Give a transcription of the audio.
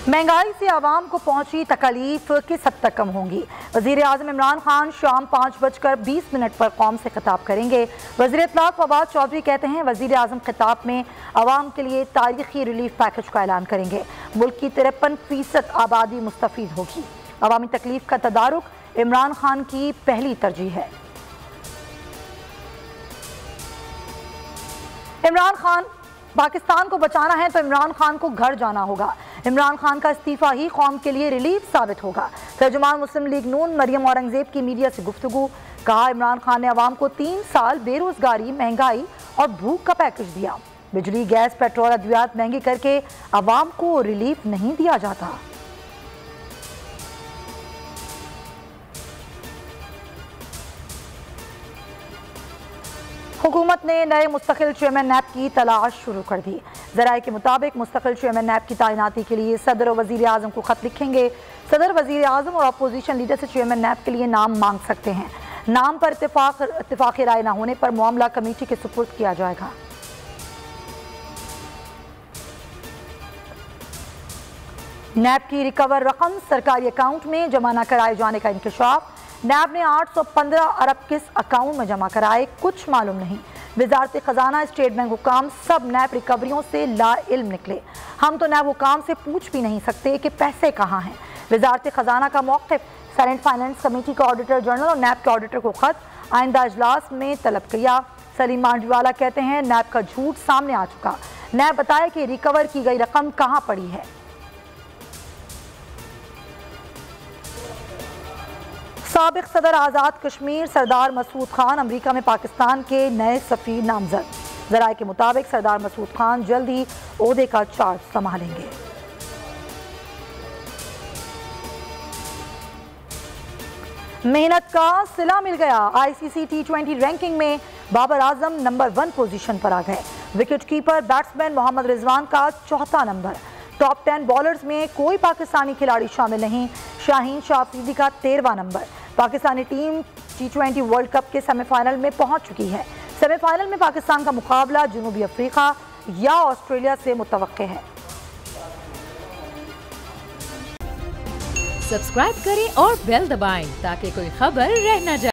महंगाई से आवाम को पहुंची तकलीफ किस हद तक कम होंगी। वज़ीर आज़म इमरान खान शाम 5:20 पर कौम से खिताब करेंगे। वज़ीर इत्तलात फवाद चौधरी कहते हैं वज़ीर आज़म खिताब में आवाम के लिए तारीखी रिलीफ पैकेज का ऐलान करेंगे। मुल्क की 53% आबादी मुस्तफ़ीद होगी। अवामी तकलीफ का तदारुक इमरान खान की पहली तरजीह है। इमरान खान पाकिस्तान को बचाना है तो इमरान खान को घर जाना होगा। इमरान खान का इस्तीफा ही कौम के लिए रिलीफ साबित होगा। तर्जुमान मुस्लिम लीग नून मरियम औरंगजेब की मीडिया से गुफ्तगू। कहा इमरान खान ने अवाम को 3 साल बेरोजगारी, महंगाई और भूख का पैकेज दिया। बिजली, गैस, पेट्रोल, अद्वियात महंगी करके अवाम को रिलीफ नहीं दिया जाता। हुकूमत ने नए मुस्तकिल चेयरमैन नैब की तलाश शुरू कर दी। ज़राए के मुताबिक मुस्तकिल चेयरमैन नैब की तैनाती के लिए सदर और वज़ीर आज़म को खत लिखेंगे। सदर, वज़ीर आज़म और अपोजिशन लीडर से चेयरमैन नैब के लिए नाम मांग सकते हैं। नाम पर इत्तेफाक़ी राय न होने पर मामला कमेटी के सुपुर्द किया जाएगा। नैब की रिकवर रकम सरकारी अकाउंट में जमा न कराए जाने का इंकशाफ। नैब ने 815 अरब किस अकाउंट में जमा कराए, कुछ मालूम नहीं। वजारत खजाना, स्टेट बैंक हुकाम सब नैब रिकवरियों से लाइल्म निकले। हम तो नैब हुकाम से पूछ भी नहीं सकते कि पैसे कहाँ हैं। वजारत खजाना का मौक़िफ़। सेनेट फाइनेंस कमेटी का ऑडिटर जनरल और नैब के ऑडिटर को खत आइंदा इजलास में तलब किया। सलीम मांडवीवाला कहते हैं नैब का झूठ सामने आ चुका। नैब बताए कि रिकवर की गई रकम कहाँ पड़ी है। साबिक सदर आज़ाद कश्मीर सरदार मसूद खान अमरीका में पाकिस्तान के नए सफ़ीर नामजद। ज़राए के मुताबिक सरदार मसूद खान जल्द ही ओहदे का चार्ज संभालेंगे। मेहनत का सिला मिल गया। ICC T20 रैंकिंग में बाबर आजम नंबर 1 पोजीशन पर आ गए। Wicket keeper batsman Mohammad Rizwan का 4था नंबर। टॉप 10 बॉलर्स में कोई पाकिस्तानी खिलाड़ी शामिल नहीं। शाहीन शाह अफरीदी का 13वां number. Pakistani team T20 world cup के सेमीफाइनल में पहुंच चुकी है। सेमीफाइनल में पाकिस्तान का मुकाबला जनूबी अफ्रीका या ऑस्ट्रेलिया से मुतवक्के है। सब्सक्राइब करें और बेल दबाएं ताकि कोई खबर रह न जाए।